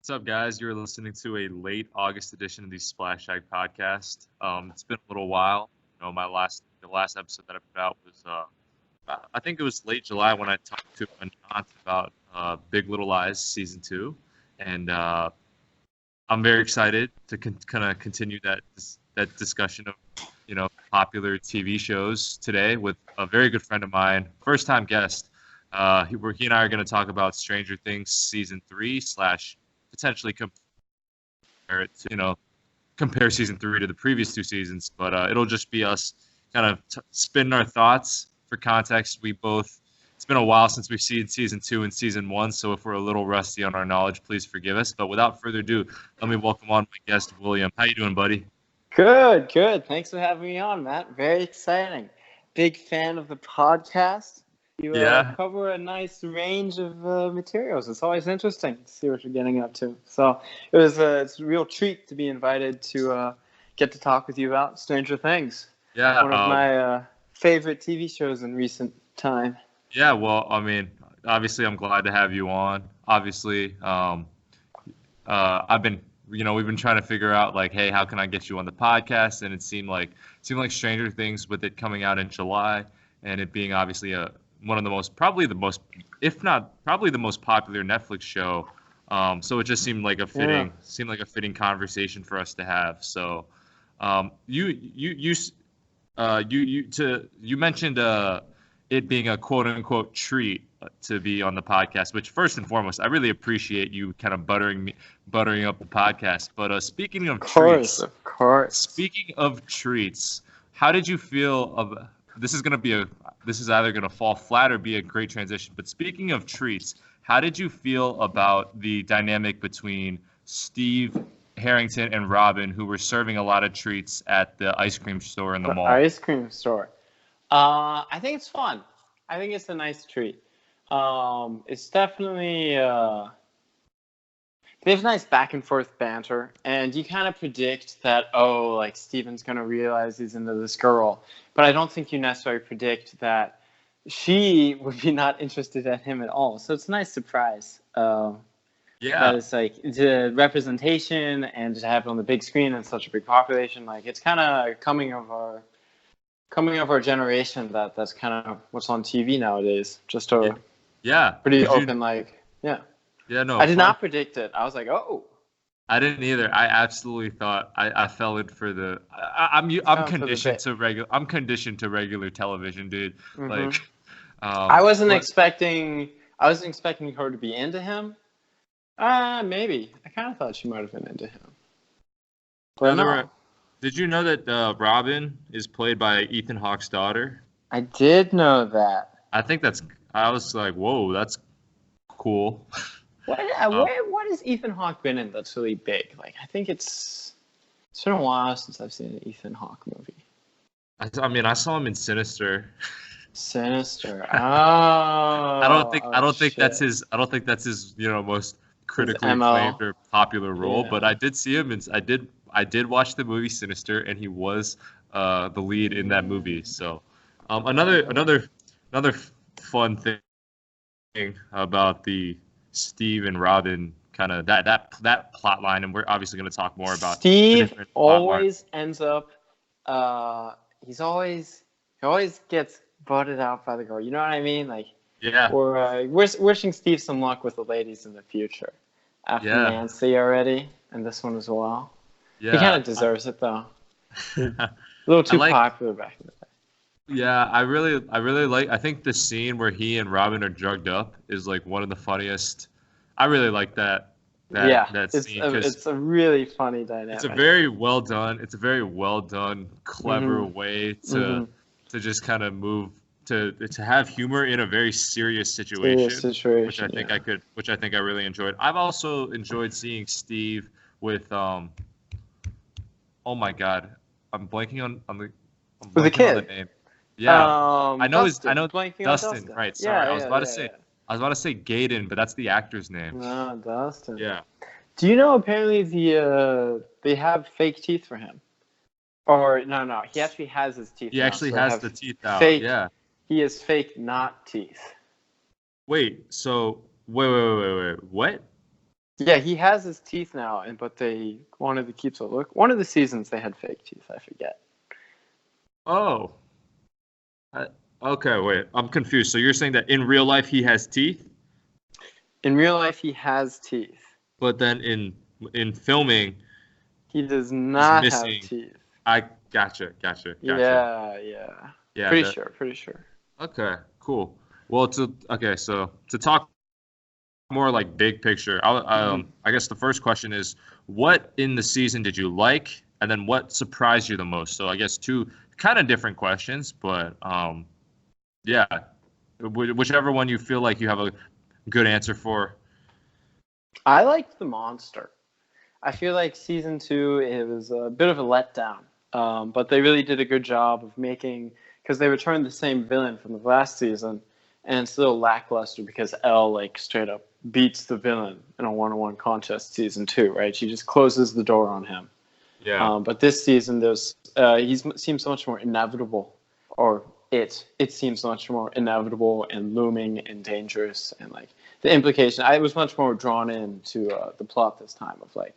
What's up, guys? You're listening to a late August edition of the SplashTag podcast. It's been a little while. The last episode that I put out was I think it was late July when I talked to Anant about Big Little Lies season 2, and I'm very excited to kind of continue that discussion of popular TV shows today with a very good friend of mine, first time guest. He and I are going to talk about Stranger Things season 3 slash potentially compare it to, compare season 3 to the previous 2 seasons, but it'll just be us kind of spinning our thoughts. For context, it's been a while since we've seen season 2 and season 1, so if we're a little rusty on our knowledge, please forgive us. But without further ado, let me welcome on my guest, William. How you doing, buddy? Good. Thanks for having me on, Matt. Very exciting. Big fan of the podcast. You cover a nice range of materials. It's always interesting to see what you're getting up to. So it's a real treat to be invited to get to talk with you about Stranger Things. Yeah, one of my favorite TV shows in recent time. Yeah, well, I mean, obviously, I'm glad to have you on. Obviously, we've been trying to figure out like, hey, how can I get you on the podcast? And it seemed like Stranger Things, with it coming out in July and it being obviously probably the most popular Netflix show. So it just seemed like a fitting conversation for us to have. So, you mentioned it being a quote unquote treat to be on the podcast, which first and foremost, I really appreciate you kind of buttering up the podcast. But speaking of treats, of course. Speaking of treats, how did you feel of this? This is either going to fall flat or be a great transition. But speaking of treats, how did you feel about the dynamic between Steve Harrington and Robin, who were serving a lot of treats at the ice cream store in the mall? Ice cream store. I think it's fun. I think it's a nice treat. It's definitely they have nice back and forth banter, and you kind of predict that, like Steven's gonna realize he's into this girl, but I don't think you necessarily predict that she would be not interested in him at all. So it's a nice surprise. That it's like the representation and to have it on the big screen and such a big population. Like it's kind of coming of our generation. That's kind of what's on TV nowadays. Just pretty open. Yeah, no. I did not predict it. I was like, oh. I didn't either. I absolutely thought I fell in for the. I'm conditioned to regular. I'm conditioned to regular television, dude. Mm-hmm. Like, I wasn't expecting her to be into him. Maybe. I kind of thought she might have been into him. But no. Did you know that Robin is played by Ethan Hawke's daughter? I did know that. I was like, whoa, that's cool. What has Ethan Hawke been in that's really big? Like, I think it's been a while since I've seen an Ethan Hawke movie. I saw him in Sinister. Sinister. Oh. I don't think that's his most critically acclaimed or popular role, but I did see him I did watch the movie Sinister, and he was the lead in that movie. So another fun thing about the Steve and Robin kind of that plot line, and we're obviously going to talk more about Steve always ends up he always gets voted out by the girl. You know what I mean? Like, yeah. We're wishing Steve some luck with the ladies in the future. After Nancy already, and this one as well. Yeah. He kind of deserves it though. A little too popular back in the day. Yeah, I really like. I think the scene where he and Robin are drugged up is like one of the funniest. I really like that scene. It's a really funny dynamic. It's a very well done, clever way to just kind of move to have humor in a very serious situation, which I think I really enjoyed. I've also enjoyed seeing Steve with oh my god, I'm blanking on the kid. Name. Yeah, I know Dustin. Dustin. Right. Sorry, I was about to say Gaiden, but that's the actor's name. No, Dustin. Yeah. Do you know apparently they have fake teeth for him? Or no, he actually has his teeth. He actually has the teeth out. Yeah. He has fake not teeth. Wait. So wait. What? Yeah, he has his teeth now, but they wanted to keep the look. One of the seasons they had fake teeth. I forget. Oh, I, okay. Wait, I'm confused. So you're saying that in real life he has teeth, In real life, he has teeth. but then in filming He does he's not have missing. teeth. I gotcha. Yeah. Yeah. Pretty sure. Okay. Cool. Well, so to talk more like big picture, I guess the first question is, what in the season did you like, and then what surprised you the most? So I guess two kind of different questions, but yeah, whichever one you feel like you have a good answer for. I liked the monster. I feel like season 2 it was a bit of a letdown, but they really did a good job of making because they returned the same villain from the last season, and it's still lackluster because Elle like straight up beats the villain in a one-on-one contest season 2, right? She just closes the door on him. Yeah. But this season, there's he seems so much more inevitable, or it seems so much more inevitable and looming and dangerous, and like the implication. I was much more drawn into the plot this time of like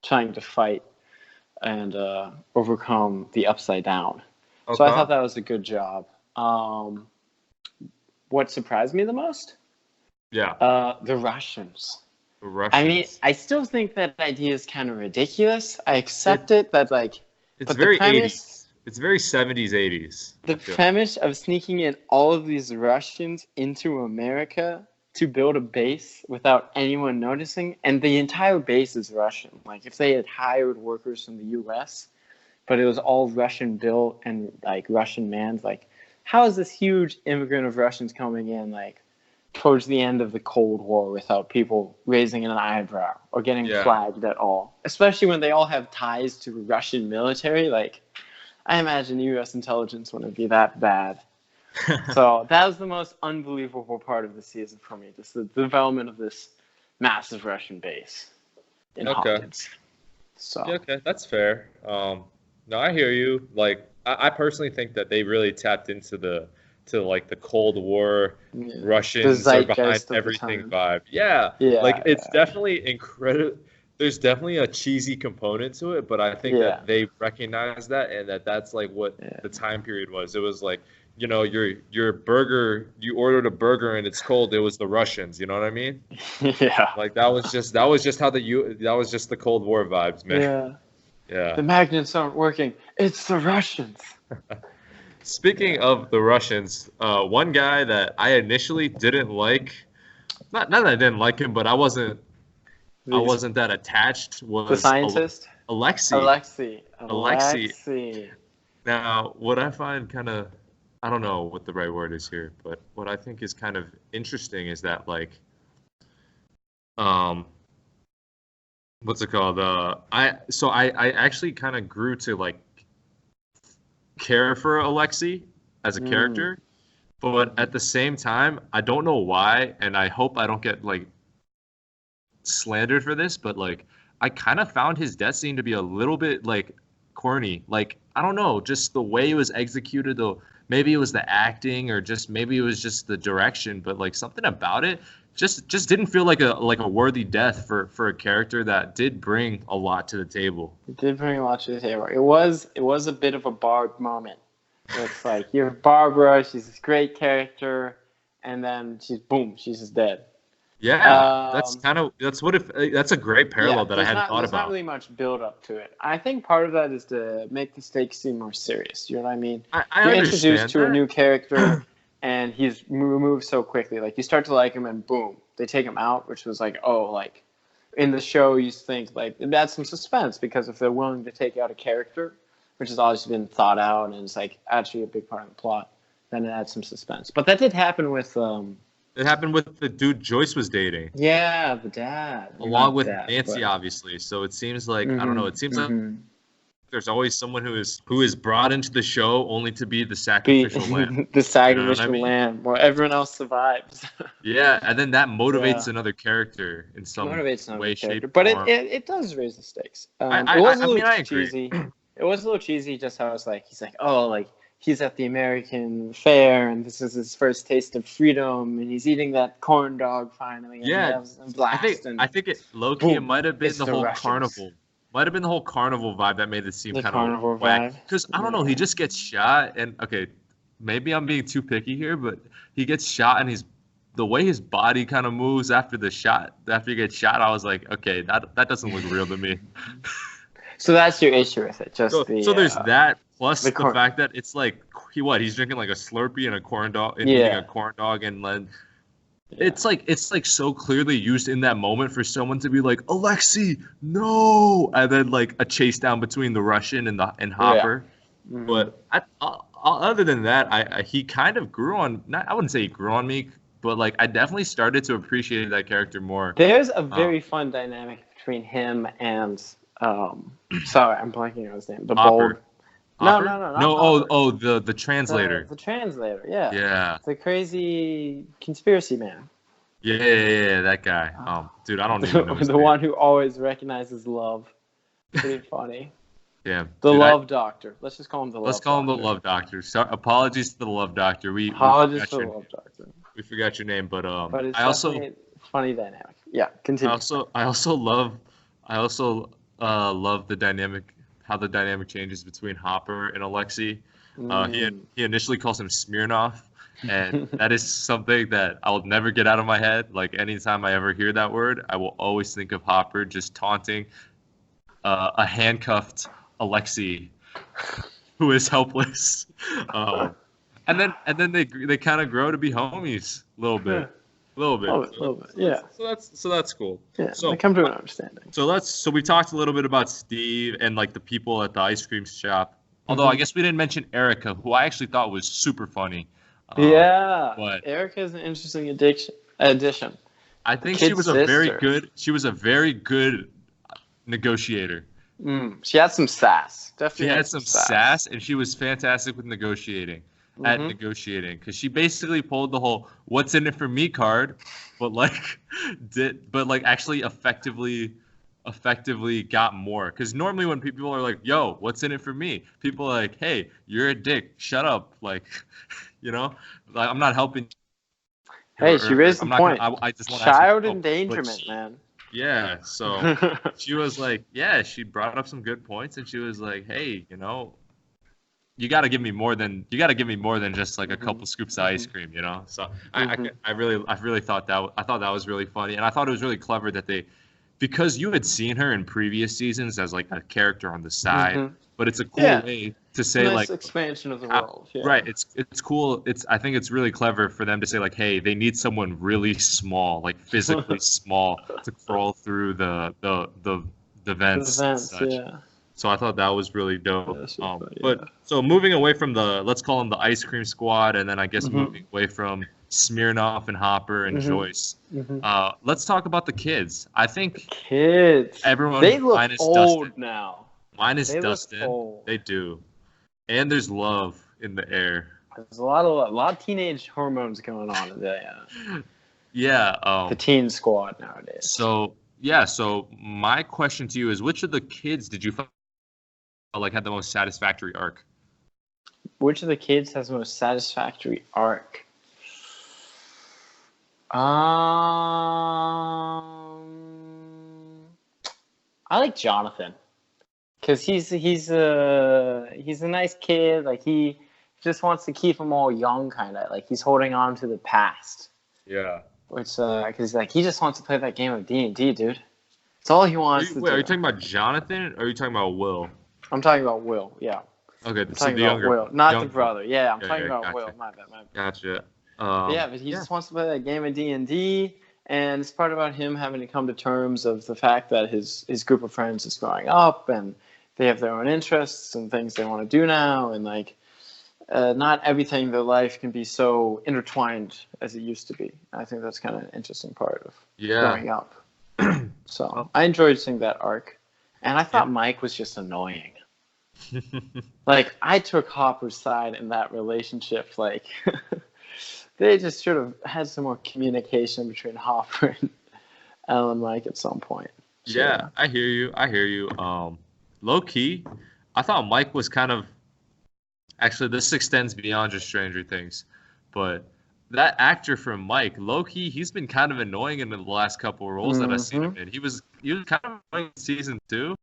trying to fight and overcome the upside down. So I Okay. thought that was a good job. What surprised me the most? Yeah. The Russians. The I mean, Russians. I still think that idea is kind of ridiculous. I It accept it that like, it's but the very premise 80s. It's very 70s, 80s. the I feel. premise of sneaking in all of these Russians into America to build a base without anyone noticing, and the entire base is Russian. Like if they had hired workers from the U.S., but it was all Russian built and like Russian manned, like how is this huge immigrant of Russians coming in like towards the end of the Cold War without people raising an eyebrow or getting Yeah. flagged at all? Especially when they all have ties to Russian military, like I imagine U.S. intelligence wouldn't be that bad. So that was the most unbelievable part of the season for me, just the development of this massive Russian base in Okay. Hawkins. Yeah, So okay, that's fair. No, I hear you. Like, I personally think that they really tapped into to like the Cold War, yeah, the Russians are behind zeitgeist of the everything time. vibe. Yeah, like it's Yeah, definitely incredible. There's definitely a cheesy component to it, but I think yeah, that they recognize that and that's like what the yeah, time period was. It was like, your burger, you ordered a burger and it's cold. It was the Russians, you know what I mean? yeah, Like that was just how that was just the Cold War vibes, man. yeah. Yeah. The magnets aren't working. It's the Russians. Speaking Yeah, of the Russians, one guy that I initially didn't like, not that I didn't like him, but I these wasn't that attached the was scientist, Alexei. Alexei, Alexei. Alexei. Now, what I find kind of, I don't know what the right word is here, but what I think is kind of interesting is that like, um, what's it called? I actually kind of grew to like care for Alexei as a Mm. character, but at the same time, I don't know why, and I hope I don't get like slandered for this, but like I kind of found his death scene to be a little bit like corny. Like I don't know, just the way it was executed, though. Maybe it was the acting, or just maybe it was just the direction, but like something about it just didn't feel like a worthy death for a character that did bring a lot to the table. It did bring a lot to the table. It was a bit of a Barb moment. It's like you have Barbara, she's this great character, and then she's just dead. Yeah, Um, that's a great yeah, parallel that I there's hadn't not thought there's not about. really much build up to it. I think part of that is to make the stakes seem more serious. You know what I mean? I You're introduced understand to a that. new character, and he's removed so quickly. Like you start to like him, and boom, they take him out, which was like, oh, like in the show, you think like it adds some suspense because if they're willing to take out a character, which has obviously been thought out and is like actually a big part of the plot, then it adds some suspense. But that did happen with It happened with the dude Joyce was dating, yeah, the dad, along not with dad, Nancy, but obviously. So it seems like I don't know. It mm-hmm, seems like mm-hmm. there's always someone who is brought into the show only to be the Be sacrificial lamb. the You know what I sacrificial mean? lamb while everyone else survives. Yeah, and then that motivates Yeah, another character in some motivates another way, shape, character, but it, form. it, it does raise the stakes. I It I was I a I little mean I agree. cheesy. It was a little cheesy, just how it's like he's like, oh, like he's at the American fair and this is his first taste of freedom and he's eating that corn dog finally and he has a blast. I think it low key it might have been the whole Russians. carnival. Might have been the whole carnival vibe that made it seem kind of whack. Because I don't know, he just gets shot and okay, maybe I'm being too picky here, but he gets shot and the way his body kind of moves after the shot, after he gets shot, I was like, okay, that doesn't look real to me. So that's your issue with it, so there's that plus the fact that it's like he's drinking like a Slurpee and a corn dog and eating a corn dog and then it's like so clearly used in that moment for someone to be like Alexei, no, and then like a chase down between the Russian and Hopper. Yeah. Mm-hmm. But other than that, he kind of grew on. I wouldn't say he grew on me, but like I definitely started to appreciate that character more. There's a very fun dynamic between him and sorry, I'm blanking on his name. The Hopper. bold. No. The translator. The translator. Yeah. Yeah. The crazy conspiracy man. Yeah, that guy. Dude, I don't even know his the name. one who always recognizes love. Pretty funny. Yeah. The Love Doctor. Let's just call him the Love Doctor. Let's call him the Love Doctor. So, apologies to the Love Doctor. Apologies to the Love Doctor. We forgot your name, but it's I also funny dynamic. Yeah, continue. I also love the dynamic, how the dynamic changes between Hopper and Alexei. He initially calls him Smirnoff, and that is something that I will never get out of my head. Like anytime I ever hear that word, I will always think of Hopper just taunting a handcuffed Alexei who is helpless. And then they kind of grow to be homies a little bit. A little bit. Yeah. So that's cool. Yeah. They come to an understanding. So we talked a little bit about Steve and like the people at the ice cream shop. Although I guess we didn't mention Erica, who I actually thought was super funny. But Erica is an interesting addition. I think she was a very good negotiator. She had some sass. Definitely. She had some sass, and she was fantastic with negotiating. At negotiating, because she basically pulled the whole "what's in it for me" card, but actually effectively got more. Because normally when people are like, "Yo, what's in it for me?" people are like, "Hey, you're a dick. Shut up." Like, like I'm not helping. Hey, she raised the point. I just want child endangerment, man. Yeah, so she was like, she brought up some good points, and she was like, "Hey, you got to give me more than just like a couple scoops of ice cream, So I really thought that was really funny, and I thought it was really clever that because you had seen her in previous seasons as like a character on the side, but it's a cool way to say nice like expansion of the world. Yeah. Right, it's cool. I think it's really clever for them to say like, hey, they need someone really small, like physically small, to crawl through the vents. And such. Yeah. So I thought that was really dope. But so moving away from let's call them the ice cream squad, and then I guess moving away from Smirnoff and Hopper and Joyce. Let's talk about the kids. I think everyone they look minus old Dustin. now. Minus Dustin, they do, and there's love in the air. There's a lot of teenage hormones going on in the the teen squad nowadays. So my question to you is, which of the kids did you feel like had the most satisfactory arc? Which of the kids has the most satisfactory arc? I like Jonathan, because he's a nice kid. Like he just wants to keep them all young, kind of like he's holding on to the past. Yeah. Which because like he just wants to play that game of D&D, dude. That's all he wants to do. Are you talking about Jonathan or are you talking about Will? I'm talking about Will. Yeah. Okay, I'm talking about Will, not the brother. Yeah, I'm talking about Will. My bad. Gotcha. But he just wants to play that game of D&D, and it's part about him having to come to terms of the fact that his group of friends is growing up, and they have their own interests and things they want to do now, and like not everything in their life can be so intertwined as it used to be. I think that's kind of an interesting part of growing up. So I enjoyed seeing that arc, and I thought Mike was just annoying. Like I took Hopper's side in that relationship. Like they just should have had some more communication between Hopper and Alan Mike at some point. So, yeah, I hear you. Low key, I thought Mike was kind of Actually, this extends beyond just Stranger Things, but that actor from Mike, low-key, he's been kind of annoying in the last couple of roles that I've seen him in. He was kind of annoying in season 2,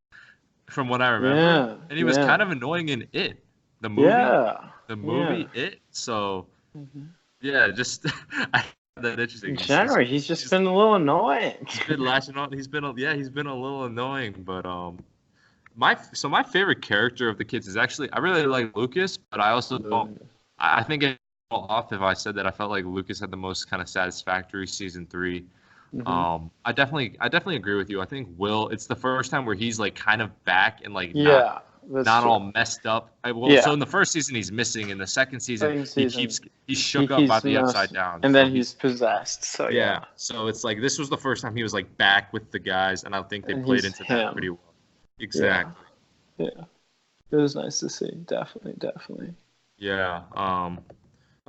from what I remember, Yeah, and he was yeah, kind of annoying in It, the movie, yeah, the yeah. movie It. So Mhm. yeah, just I find that In interesting. general, he's just He's been a little annoying. he's been lashing on. He's been a little annoying, but my favorite character of the kids is actually I really like Lucas, but I also don't. I think it's off if I said that I felt like Lucas had the most kind of satisfactory season 3. Hmm. I definitely agree with you. I think Will. It's the first time where he's like kind of back and like not Yeah, that's not true. all messed up. So Yeah, in the first season he's missing. In the second season second he season, keeps he's shook up by he's the most, upside down. and So then he's he's possessed. So yeah. yeah, So it's like this was the first time he was like back with the guys, and I think they and played he's into that him. pretty well. Yeah, Exactly. yeah. It was nice to see. Definitely, definitely. Yeah.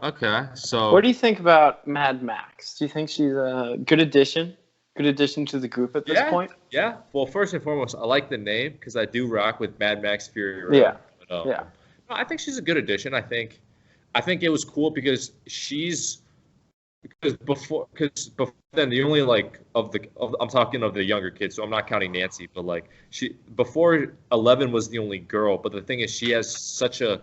Okay. What So do you think about Mad Max? Do you think she's a good addition? Good addition to the group at this yeah, point? yeah. Well, first and foremost, I like the name because I do rock with Mad Max Fury Yeah, Road. But yeah. no, I think she's a good addition. I think it was cool because before then the only like I'm talking of the younger kids, so I'm not counting Nancy, but like she before 11 was the only girl. But the thing is, she has such a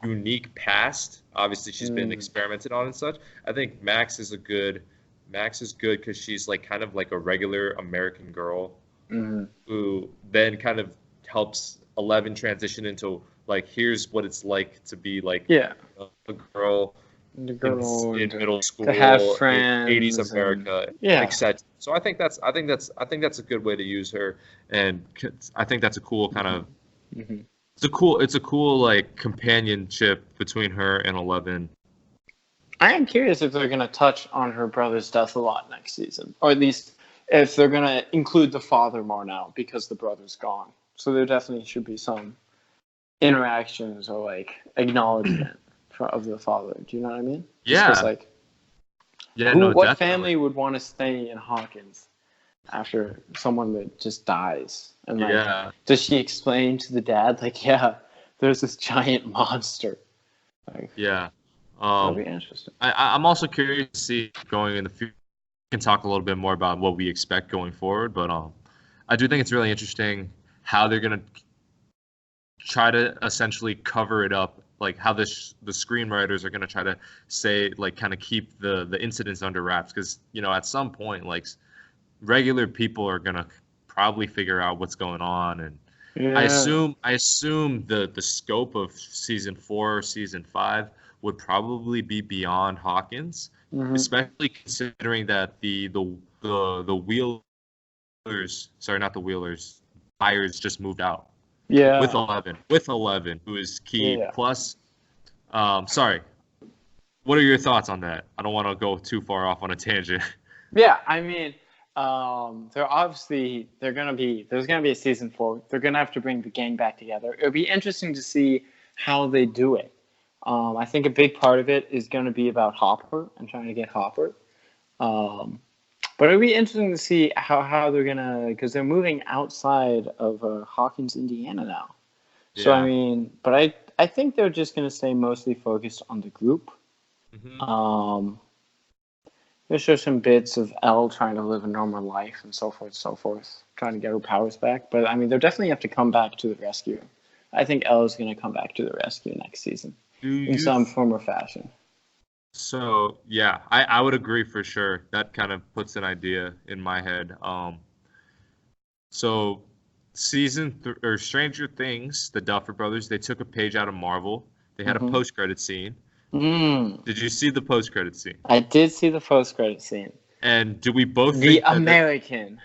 unique past. Obviously, she's been Mm, experimented on and such. I think Max is good because she's like kind of like a regular American girl mm, who then kind of helps 11 transition into like here's what it's like to be like yeah. a girl The in girl and in middle to have school in 80s friends and America, yeah. etc. So I think that's a good way to use her, and I think that's a cool kind Hmm. of Hmm. it's a cool like companionship between her and 11. I am curious if they're going to touch on her brother's death a lot next season, or at least if they're going to include the father more now because the brother's gone. So there definitely should be some interactions or like acknowledgement of the father. Do you know what I mean? Just because Yeah, like yeah, no, what definitely. family would want to stay in Hawkins after someone that just dies? And like, Yeah, does she explain to the dad like, yeah, there's this giant monster? Like, yeah. that'd Um, be interesting. I'm also curious to see going in the future. We can talk a little bit more about what we expect going forward, but I do think it's really interesting how they're gonna try to essentially cover it up, like how the screenwriters are going to try to say like kind of keep the incidents under wraps because at some point like regular people are going to probably figure out what's going on, and i Yeah. assume i assume the scope of season 4 or season 5 would probably be beyond Hawkins, Hmm. especially considering that the Wheelers, sorry, not the Wheelers, Byers just moved out with Yeah. 11, who is key. Yeah. Plus, sorry, what are your thoughts on that? I don't want to go too far off on a tangent. Yeah. I mean, there's gonna be a season 4. They're gonna have to bring the gang back together. It'll be interesting to see how they do it. I think a big part of it is going to be about Hopper and trying to get Hopper. Um, but it'll be interesting to see how they're gonna, because they're moving outside of Hawkins, Indiana now. So I Yeah. mean, but I think they're just gonna stay mostly focused on the group. Hmm. Um, there's just some bits of Elle trying to live a normal life and so forth, trying to get her powers back. But I mean, they'll definitely have to come back to the rescue. I think Elle is gonna come back to the rescue next season Do in you? some form or fashion. So yeah, I would agree for sure. That kind of puts an idea in my head. So or Stranger Things, the Duffer Brothers, they took a page out of Marvel. They had a Mm-hmm. post-credit scene. Mm. Did you see the post-credit scene? I did see the post credit scene. And do we both The think that American.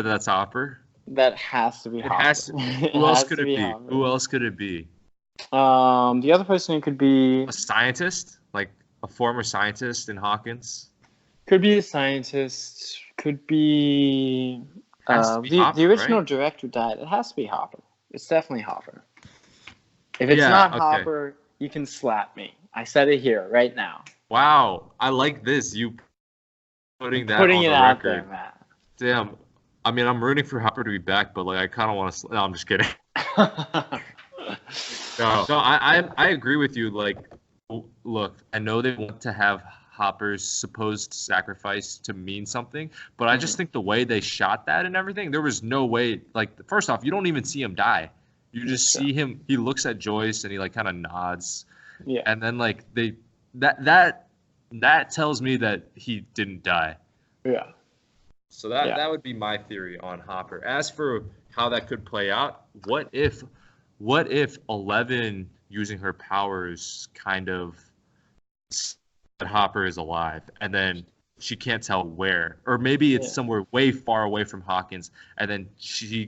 that's Hopper? That has to be It has Hopper. to. It Who else has could to it be be? Hopper. Who else could it be? The other person it could be A scientist, like a former scientist in Hawkins. a scientist. Could be Has to be the Hopper, original right? director died. It has to be Hopper. It's definitely Hopper. If it's Yeah. not Okay. Hopper, you can slap me. I said it here right now. Wow. I like this. You I'm putting that putting on it the out there, record. Matt. Damn. I mean, I'm rooting for Hopper to be back, but like, I kind of want to. No, I'm just kidding. No, I agree with you. Like, look, I know they want to have Hopper's supposed sacrifice to mean something, but I just think the way they shot that and everything, there was no way. Like, first off, you don't even see him die. You just see him. He looks at Joyce and he like kind of nods, Yeah. and then like that tells me that he didn't die. Yeah. So that would be my theory on Hopper. As for how that could play out, what if 11 using her powers kind of that Hopper is alive and then she can't tell where, or maybe it's somewhere way far away from Hawkins, and then she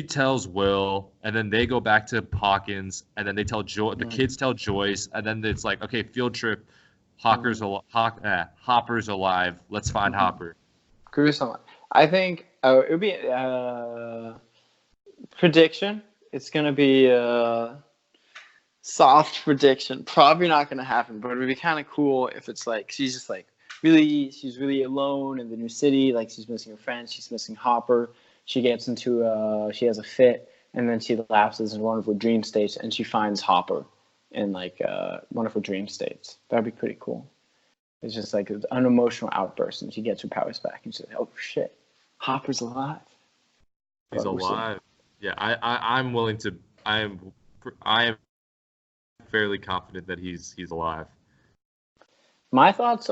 tells Will, and then they go back to Hawkins, and then they tell the kids tell Joyce, and then it's like, okay, field trip, Hopper's alive, let's find Hopper. Gruesome. I think it would be prediction. It's gonna be a soft prediction. Probably not gonna happen, but it would be kind of cool if it's like she's really alone in the new city. Like she's missing her friends. She's missing Hopper. She gets into she has a fit, and then she lapses in one of her dream states, and she finds Hopper in like one of her dream states. That'd be pretty cool. It's just like an unemotional outburst, and she gets her powers back, and she's like, "Oh shit, Hopper's alive." He's alive. Yeah, I'm willing to. I am fairly confident that he's alive. My thoughts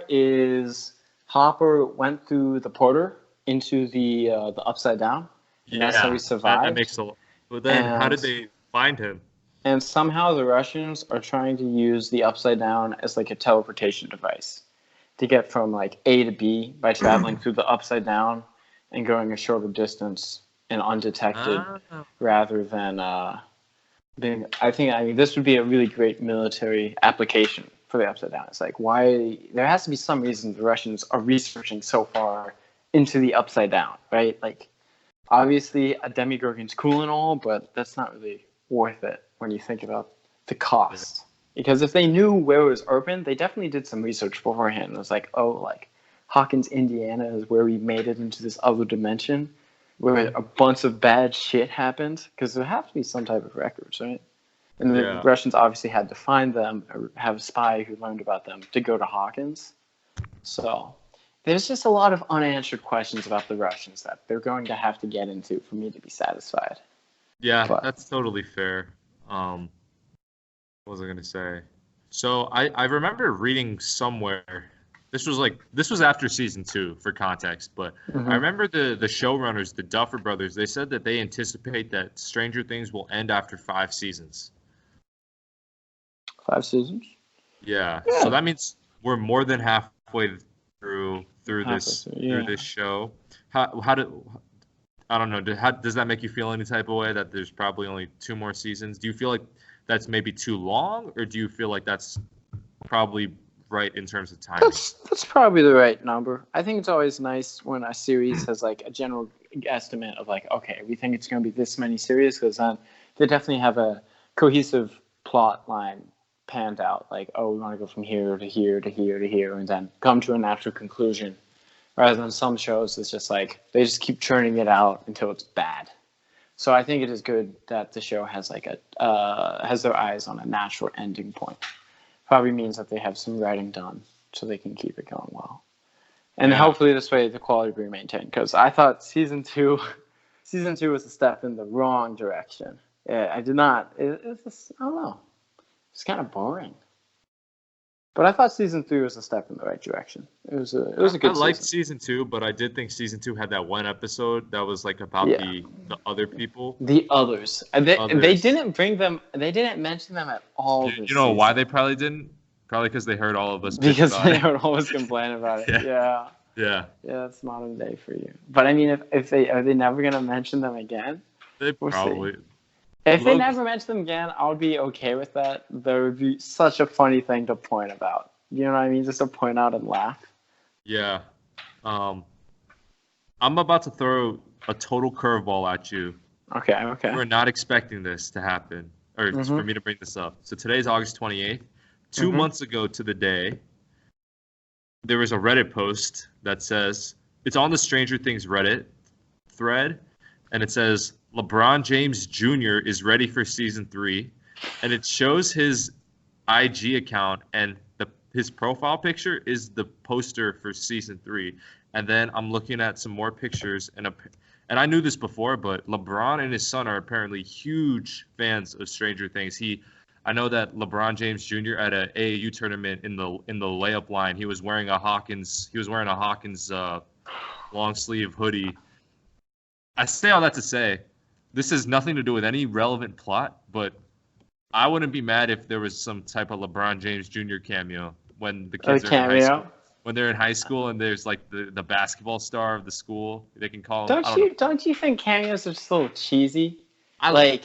is Hopper went through the porter into the upside down. And that's how he survived. That makes a lot. But then, how did they find him? And somehow the Russians are trying to use the upside down as like a teleportation device to get from like A to B by traveling through the upside down and going a shorter distance and undetected, rather than being. I mean this would be a really great military application for the upside down. It's like, why there has to be some reason the Russians are researching so far into the upside down, right? Like, obviously a Demigorgon's cool and all, but that's not really worth it when you think about the cost. Because if they knew where it was open, they definitely did some research beforehand. It was like, oh, like Hawkins, Indiana is where we made it into this other dimension where a bunch of bad shit happened. Because there have to be some type of records, right? And the Russians obviously had to find them or have a spy who learned about them to go to Hawkins. So there's just a lot of unanswered questions about the Russians that they're going to have to get into for me to be satisfied. Yeah, that's totally fair. What was I going to say? So I remember reading somewhere, this was after season 2 for context, but I remember the showrunners, the Duffer Brothers, they said that they anticipate that Stranger Things will end after 5 seasons. 5 seasons? Yeah. So that means we're more than halfway through this show. I don't know. Does that make you feel any type of way that there's probably only 2 more seasons? Do you feel like that's maybe too long, or do you feel like that's probably right in terms of timing? That's probably the right number. I think it's always nice when a series has like a general estimate of like, okay, we think it's going to be this many series, because then they definitely have a cohesive plot line panned out. Like, oh, we want to go from here to here to here to here, and then come to a natural conclusion. Rather than some shows, it's just like they just keep churning it out until it's bad. So I think it is good that the show has like has their eyes on a natural ending point. Probably means that they have some writing done so they can keep it going well. And hopefully this way the quality will be maintained. Because I thought season two was a step in the wrong direction. I did not. It's just, I don't know. It's kind of boring. But I thought season 3 was a step in the right direction. It was a good season. I liked season 2, but I did think season 2 had that one episode that was like about the other people. The others. They didn't bring them. They didn't mention them at all. You know why they probably didn't? Probably because they heard all of us. Because they heard all of us complain about it. Yeah. Yeah. Yeah, that's modern day for you. But I mean, if they are they never gonna mention them again? We'll probably. See. If they never mention them again, I would be okay with that. There would be such a funny thing to point about. You know what I mean? Just to point out and laugh. Yeah. I'm about to throw a total curveball at you. Okay. We're not expecting this to happen, or for me to bring this up. So today's August 28th. 2 months ago to the day, there was a Reddit post that says, it's on the Stranger Things Reddit thread, and it says, LeBron James Jr. is ready for season 3, and it shows his IG account, and his profile picture is the poster for season 3. And then I'm looking at some more pictures, and I knew this before, but LeBron and his son are apparently huge fans of Stranger Things. I know that LeBron James Jr. at a AAU tournament in the layup line, he was wearing a Hawkins long sleeve hoodie. I say all that to say, this has nothing to do with any relevant plot, but I wouldn't be mad if there was some type of LeBron James Jr. cameo when the kids are in high school. When they're in high school and there's like the basketball star of the school, they can call him. Don't you think cameos are just a little cheesy? I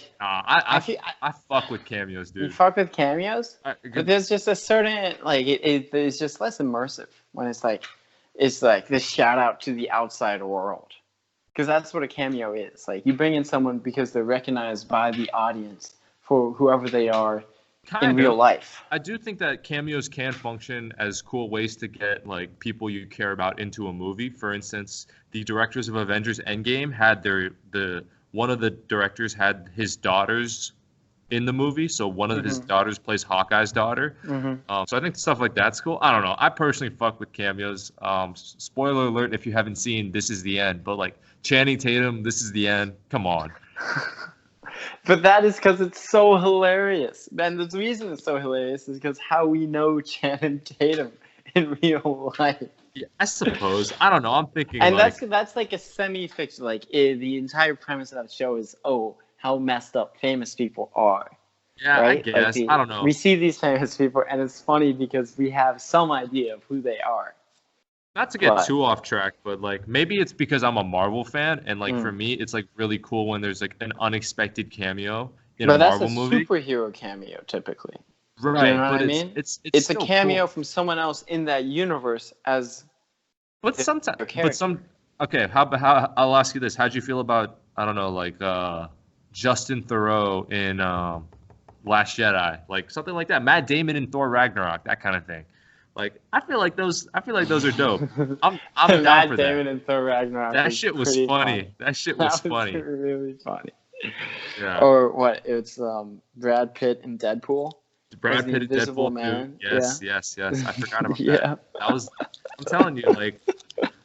fuck with cameos, dude. You fuck with cameos? But there's just a certain, like, it's just less immersive when it's like this shout out to the outside world. Because that's what a cameo is. Like, you bring in someone because they're recognized by the audience for whoever they are in real life. I do think that cameos can function as cool ways to get, like, people you care about into a movie. For instance, the directors of Avengers Endgame had one of the directors had his daughters in the movie, so one of his daughters plays Hawkeye's daughter. So I think stuff like that's cool. I don't know. I personally fuck with cameos. Spoiler alert if you haven't seen This Is the End, but like Channing Tatum, This Is the End. Come on. But that is because it's so hilarious. And the reason it's so hilarious is because how we know Channing Tatum in real life. Yeah, I suppose. I don't know. I'm thinking, and that's like a semi-fiction. Like the entire premise of that show is, how messed up famous people are. Yeah, right? I guess. I don't know. We see these famous people, and it's funny because we have some idea of who they are. Not to get too off track, but like maybe it's because I'm a Marvel fan, and like for me, it's like really cool when there's like an unexpected cameo in a Marvel movie. But that's a superhero cameo, typically. Right, you know what but I mean? It's a cameo from someone else in that universe as. But okay. How I'll ask you this: how'd you feel about Justin Theroux in Last Jedi, like something like that? Matt Damon in Thor Ragnarok, that kind of thing. Like I feel like those are dope. I'm down for Matt Damon in Thor Ragnarok. That shit was funny. That shit was funny. Really funny. Yeah. Or what? It's Brad Pitt in Deadpool. Brad Pitt in Deadpool Man. Too. Yes. I forgot about yeah. that. I'm telling you, like,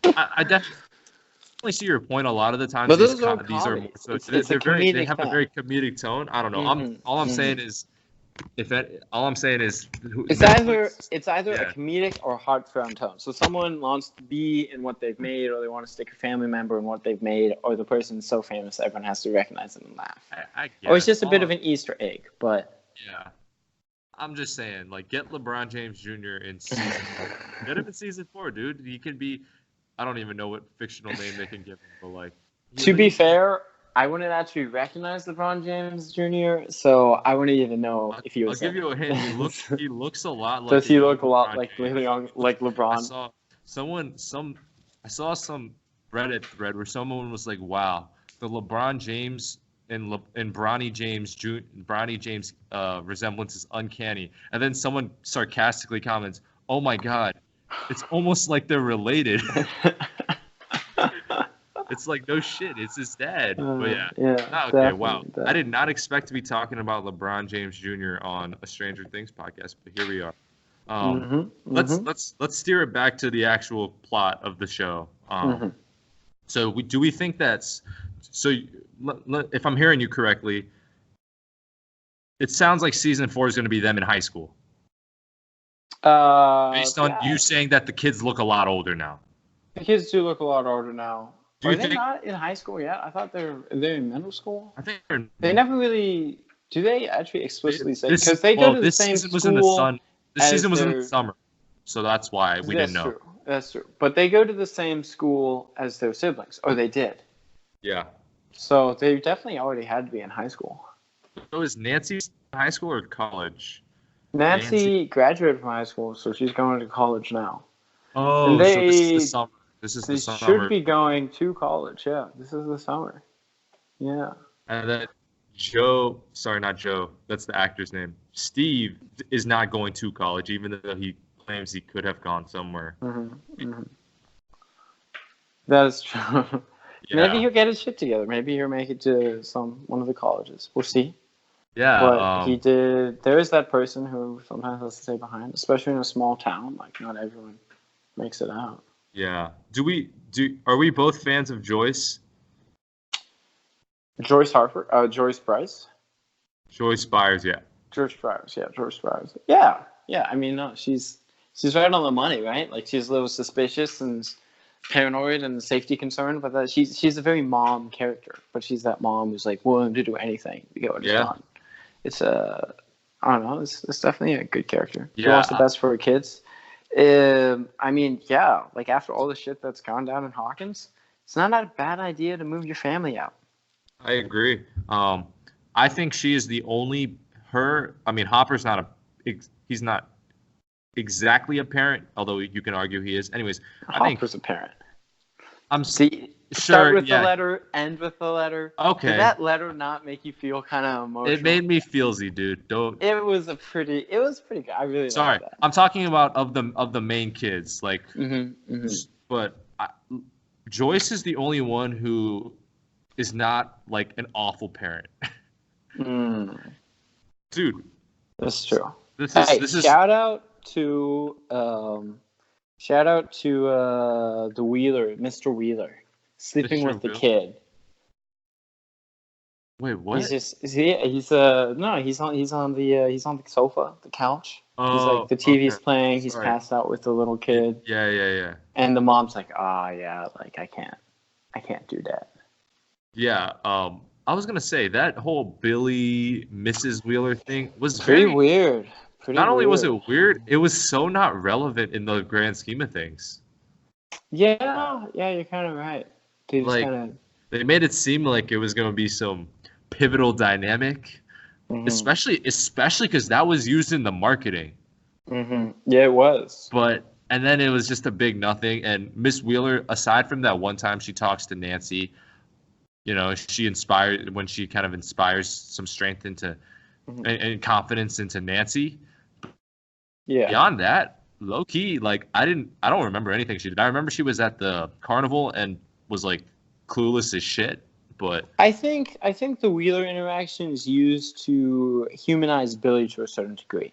I definitely see your point a lot of the times. But these are so they have a very comedic tone. I don't know. All I'm saying is it's either a comedic or heartfelt tone. So someone wants to be in what they've made, or they want to stick a family member in what they've made, or the person's so famous everyone has to recognize them and laugh. I guess. Or it's just a bit of an Easter egg, but yeah. I'm just saying, like, get LeBron James Jr. in season 4. Get him in season 4, dude. He can be. I don't even know what fictional name they can give him, but like. To be fair, I wouldn't actually recognize LeBron James Jr., so I wouldn't even know if he was. I'll give you a hint. He looks a lot like. Does he look a lot like LeBron? I saw some Reddit thread where someone was like, "Wow, the LeBron James and Bronny James resemblance is uncanny," and then someone sarcastically comments, "Oh my God, it's almost like they're related." It's like, no shit, it's his dad. But yeah. Okay, wow. Definitely. I did not expect to be talking about LeBron James Jr. on a Stranger Things podcast, but here we are. Let's steer it back to the actual plot of the show. So do we think that's if I'm hearing you correctly, it sounds like season 4 is going to be them in high school. Based on you saying that the kids look a lot older now. The kids do look a lot older now. Are they not in high school yet? I thought they're in middle school. I think they never really. Do they actually explicitly say? Because they go to the same school. This season was in the summer, so that's why we didn't know. That's true. But they go to the same school as their siblings, or they did. Yeah. So they definitely already had to be in high school. So is Nancy in high school or college? Nancy graduated from high school, so she's going to college now. Oh, so this is the summer. They should be going to college. Yeah, this is the summer. Yeah. And then not Joe. That's the actor's name. Steve is not going to college, even though he claims he could have gone somewhere. That is true. Maybe Yeah. he'll get his shit together. Maybe he'll make it to one of the colleges. We'll see. Yeah. But he did. There is that person who sometimes has to stay behind, especially in a small town. Like not everyone makes it out. Yeah. Are we both fans of Joyce? Joyce Harper, Joyce Bryce. Joyce Byers, yeah. George Byers, yeah, George Byers. Yeah, yeah. I mean, no, she's right on the money, right? Like she's a little suspicious and paranoid and safety concerned, but that she's a very mom character. But she's that mom who's like willing to do anything to get what it's done. It's I don't know. It's definitely a good character. She wants the best for her kids. I mean, yeah. Like after all the shit that's gone down in Hawkins, it's not a bad idea to move your family out. I agree. I think she is the only I mean, Hopper's he's not exactly a parent, although you can argue he is. Anyways, Hopper's a parent. Start with the letter, end with the letter. Okay. Did that letter not make you feel kind of emotional? It made me feelsy, dude. It was pretty good. I really Sorry, liked that. I'm talking about of the main kids, like. But Joyce is the only one who is not like an awful parent. Dude, that's true. This is shout out to the Wheeler, Mr. Wheeler, sleeping Mr. with the kid. Wait, what? He's on the sofa, the couch. Oh, he's like the TV's playing. He's passed out with the little kid. Yeah. And the mom's like, yeah, like I can't do that. Yeah. I was gonna say that whole Billy Mrs. Wheeler thing was pretty weird. Not only was it weird, it was so not relevant in the grand scheme of things. Yeah, you're kind of right. They made it seem like it was gonna be some pivotal dynamic, especially because that was used in the marketing. Yeah, it was. And then it was just a big nothing. And Miss Wheeler, aside from that one time she talks to Nancy, you know, she inspires some strength into and confidence into Nancy. Yeah. Beyond that, low key, like I don't remember anything she did. I remember she was at the carnival and was like clueless as shit. But I think the Wheeler interaction is used to humanize Billy to a certain degree,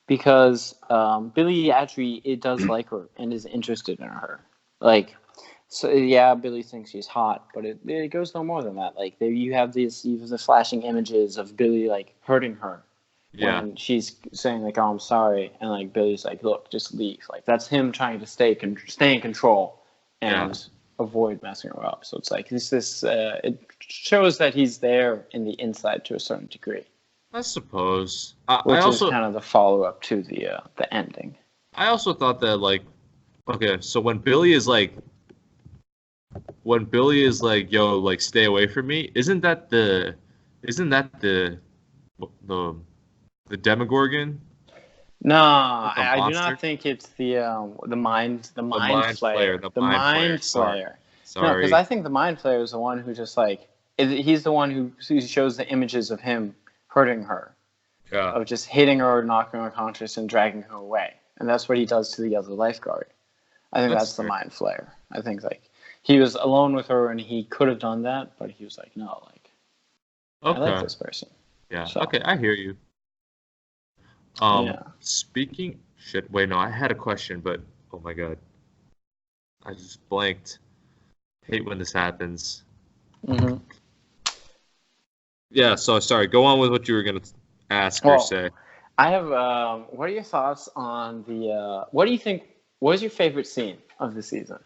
because Billy actually does like her and is interested in her. Like, so yeah, Billy thinks she's hot, but it goes no more than that. Like you have the flashing images of Billy like hurting her when she's saying like, "Oh, I'm sorry," and like Billy's like, "Look, just leave." Like that's him trying to stay in control and avoid messing her up. So it's like it shows that he's there in the inside to a certain degree. I suppose. Which is kind of the follow up to the ending. I also thought that like, okay, so when Billy is like, yo, like stay away from me, isn't that the Demogorgon? No, I do not think it's the mind flayer. The mind flayer. Sorry. No, because I think the mind flayer is the one who just like he's the one who shows the images of him hurting her, of just hitting her, knocking her unconscious, and dragging her away, and that's what he does to the other lifeguard. I think that's the mind flayer. I think like he was alone with her and he could have done that, but he was like, no, like I like this person. Yeah. So. Okay, I hear you. Speaking shit. Wait, no, I had a question, but oh my god, I just blanked. Hate when this happens. Yeah. So sorry. Go on with what you were gonna ask or say. I have. What are your thoughts on the? What do you think? What was your favorite scene of the season?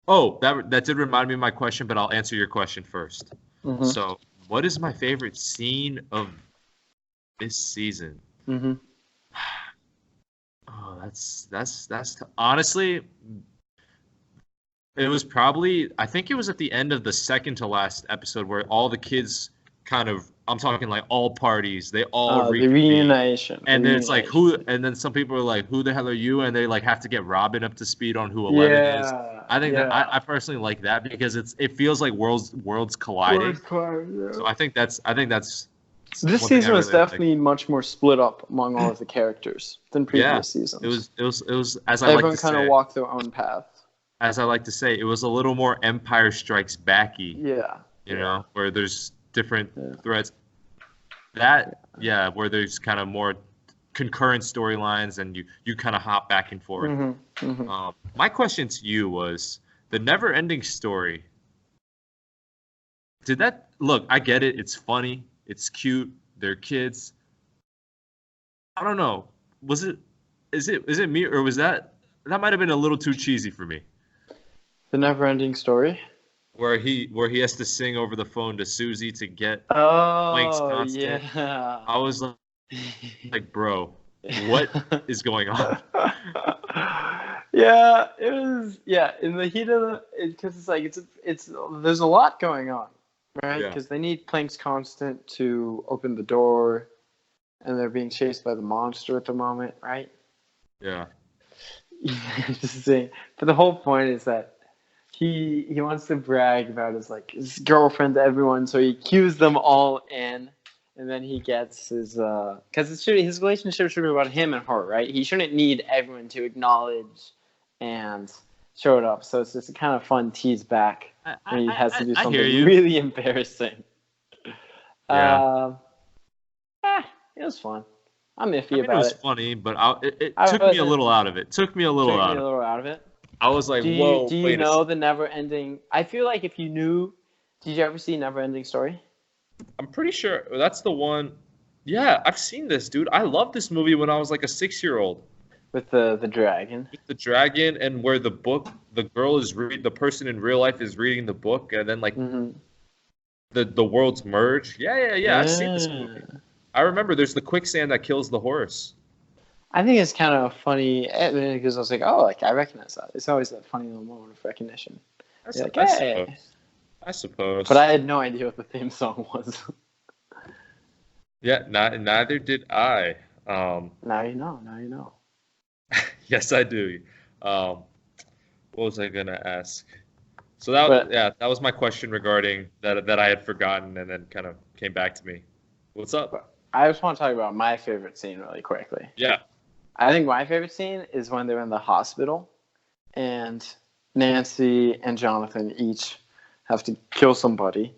Oh, that did remind me of my question, but I'll answer your question first. So, what is my favorite scene of this season? Oh, that's honestly, it was probably, I think it was at the end of the second to last episode where all the kids kind of, I'm talking like all parties, they all the reunion. And then it's like and then some people are like, who the hell are you? And they like have to get Robin up to speed on who 11 is. I think that I personally like that because it feels like worlds colliding. So I think that's this season was definitely much more split up among all of the characters than previous seasons. It was as I everyone like to kind of walked their own path. as I like to say, it was a little more Empire Strikes Backy, Yeah. where there's different Yeah. threads. That, yeah, where there's kind of more concurrent storylines and you kind of hop back and forth. Mm-hmm. Mm-hmm. My question to you was the never-ending story. Did that look? I get it. It's funny. It's cute. They're kids. I don't know. Was it? Is it me or was that might have been a little too cheesy for me? The Never-Ending Story. Where he has to sing over the phone to Susie to get Blank's Oh constant. yeah. I was like, bro, what is going on? Yeah, it was. Yeah, in the heat of the, because it's like it's there's a lot going on, right? Yeah. Because they need Planck's constant to open the door, and they're being chased by the monster at the moment, right? Yeah. Just saying. But the whole point is that he wants to brag about his girlfriend to everyone, so he cues them all in, and then he gets his because his relationship should be about him and her, right? He shouldn't need everyone to acknowledge and show it up. So it's just a kind of fun tease back when he has to do something really embarrassing. Yeah. It was fun. I'm iffy I mean, about it was it. funny, but it took me a little out of it. Took me a little out of it. I was like, whoa, Do you know the Never-Ending? I feel like if you knew, did you ever see Never-Ending Story? I'm pretty sure that's the one. Yeah, I've seen this, dude. I loved this movie when I was like a 6-year-old. With the dragon. With the dragon and where the girl is the person in real life is reading the book, and then like the worlds merge. Yeah. I've seen this movie. I remember there's the quicksand that kills the horse. I think it's kind of funny because I was like, oh, like I recognize that. It's always that funny little moment of recognition. I suppose. But I had no idea what the theme song was. Yeah, neither did I. Now you know. Yes, I do. What was I gonna ask? So that was my question regarding that I had forgotten and then kind of came back to me. What's up? I just want to talk about my favorite scene really quickly. Yeah. I think my favorite scene is when they're in the hospital and Nancy and Jonathan each have to kill somebody,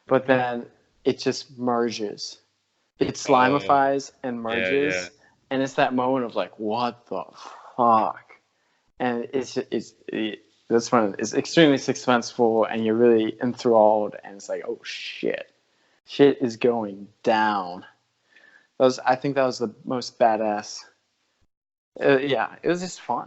but then it just merges. It slimifies and merges, yeah. And it's that moment of like, what the fuck? And this one is extremely suspenseful, and you're really enthralled, and it's like, oh shit is going down. I think that was the most badass. Yeah, it was just fun.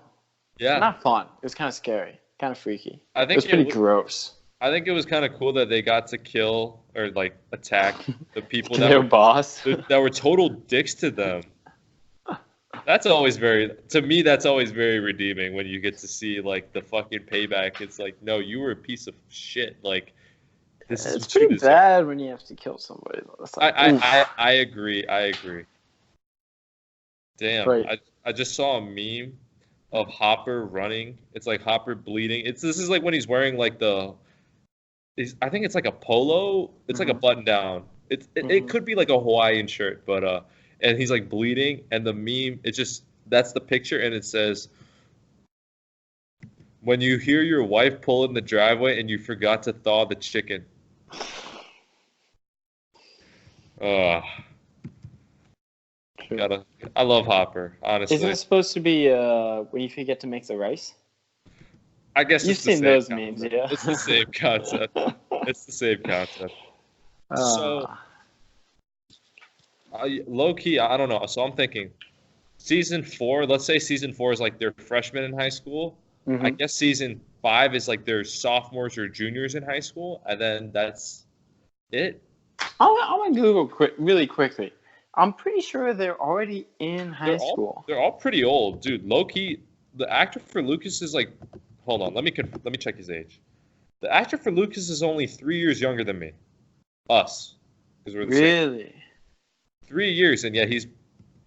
Yeah. Not fun. It was kind of scary, kind of freaky. I think it was pretty gross. I think it was kind of cool that they got to kill or like attack the people boss that were total dicks to them. That's always that's always very redeeming when you get to see like the fucking payback. It's like, no, you were a piece of shit. Like it's pretty bad when you have to kill somebody. Like, I agree. Damn, right. I just saw a meme of Hopper running. It's like Hopper bleeding. This is like when he's wearing like I think it's like a polo. It's like a button down. It could be like a Hawaiian shirt, but and he's like bleeding, and the meme that's the picture, and it says, "When you hear your wife pull in the driveway and you forgot to thaw the chicken." I love Hopper, honestly. Isn't it supposed to be when you forget to make the rice? I guess you've seen those memes, yeah. It's the same concept. So, low key, I don't know. So I'm thinking, season 4. Let's say season 4 is like their freshmen in high school. I guess season 5 is like their sophomores or juniors in high school, and then that's it. I want to Google really quickly. I'm pretty sure they're already in high school. They're all pretty old, dude. Low key, the actor for Lucas is like. Hold on, let me check his age. The actor for Lucas is only 3 years younger than me. Us, because we're the same. Really? 3 years, and yet he's,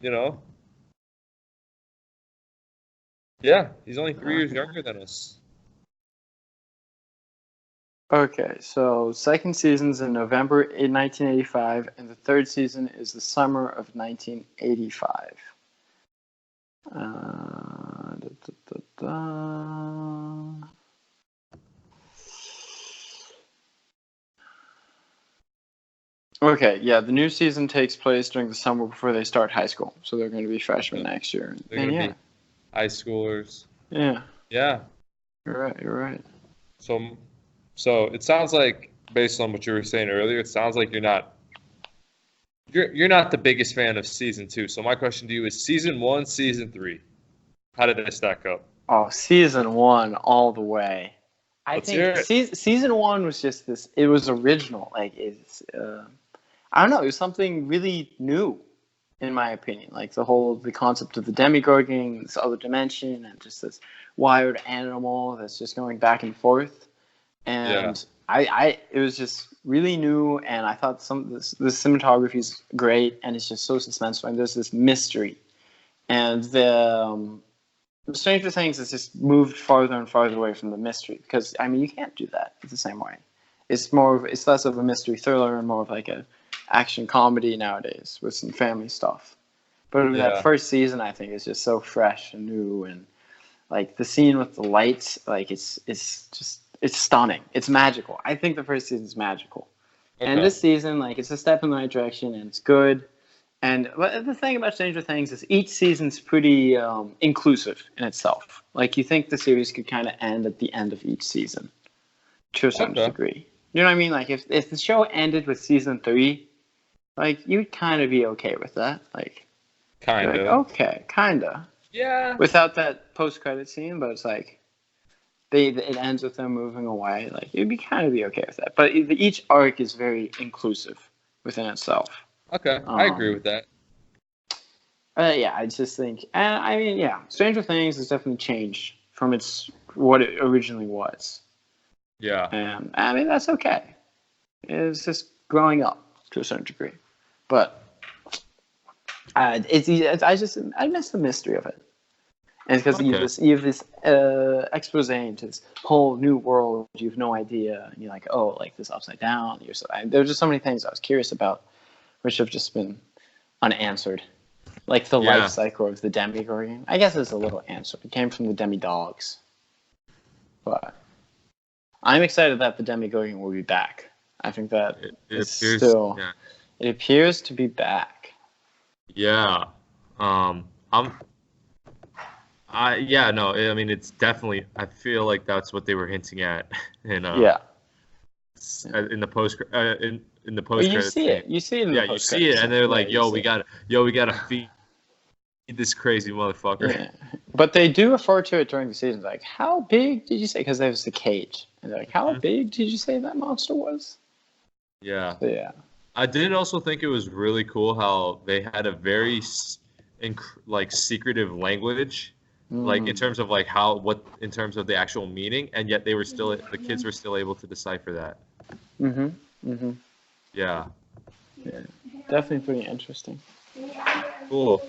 yeah, he's only 3 years younger than us. Okay, so second season's in November 1985, and the third season is the summer of 1985. Okay, yeah, the new season takes place during the summer before they start high school, so they're going to be freshmen next year. They're And gonna yeah, be high schoolers. yeah, Yeah. you're right. You're right. So, so it sounds like, based on what you were saying earlier, it sounds like you're not the biggest fan of season 2. So my question to you is season 1, season 3. How did they stack up? Oh, season 1 all the way. I Let's hear think it. season 1 was just this. It was original. Like it's. I don't know. It was something really new, in my opinion. Like the concept of the demigorgon, this other dimension, and just this wired animal that's just going back and forth. Yeah. And it was just really new, and I thought the cinematography is great, and it's just so suspenseful. And there's this mystery, and the Stranger Things has just moved farther and farther away from the mystery because I mean you can't do that the same way. It's less of a mystery thriller and more of like a action comedy nowadays with some family stuff. But that first season I think is just so fresh and new, and like the scene with the lights, like it's stunning. It's magical. I think the first season is magical. Okay. And this season, like it's a step in the right direction and it's good. And the thing about Stranger Things is each season's pretty inclusive in itself. Like you think the series could kind of end at the end of each season, to a certain degree. You know what I mean? Like if the show ended with season 3, like you'd kind of be okay with that. Like kind of. Like, okay, kinda. Yeah. Without that post-credit scene, but it's like it ends with them moving away. Like you'd be kind of be okay with that. But each arc is very inclusive within itself. Okay, I agree with that. Yeah, I just think, and I mean, yeah, Stranger Things has definitely changed from what it originally was. Yeah. And I mean, that's okay. It's just growing up to a certain degree, but I miss the mystery of it, and because you have this expose into this whole new world, you have no idea, and you're like, oh, like this upside down. There's just so many things I was curious about, which have just been unanswered. Like the life cycle of the demigorgon. I guess it's a little answered. It came from the demi-dogs. But I'm excited that the demigorgon will be back. I think that it appears to be back. Yeah. I mean, it's definitely, I feel like that's what they were hinting at in the post in the post credits. You see it in the post credits. You see it, and they're like, we gotta feed this crazy motherfucker. Yeah. But they do refer to it during the season, like, how big did you say? Because there's the cage, and they're like, how big did you say that monster was? Yeah. So, yeah. I did also think it was really cool how they had a very secretive language, like in terms of in terms of the actual meaning, and yet the kids were still able to decipher that. Yeah. Yeah. Definitely pretty interesting. Cool.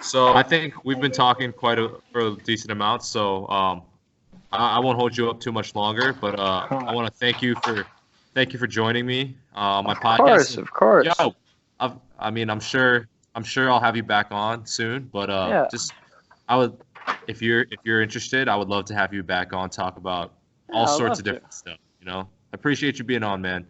So I think we've been talking for a decent amount, so I won't hold you up too much longer, but I want to thank you for joining me on my podcast. Of course. Yo, I'm sure I'll have you back on soon, but if you're interested, I would love to have you back on, talk about all sorts of different stuff, you know. I appreciate you being on, man.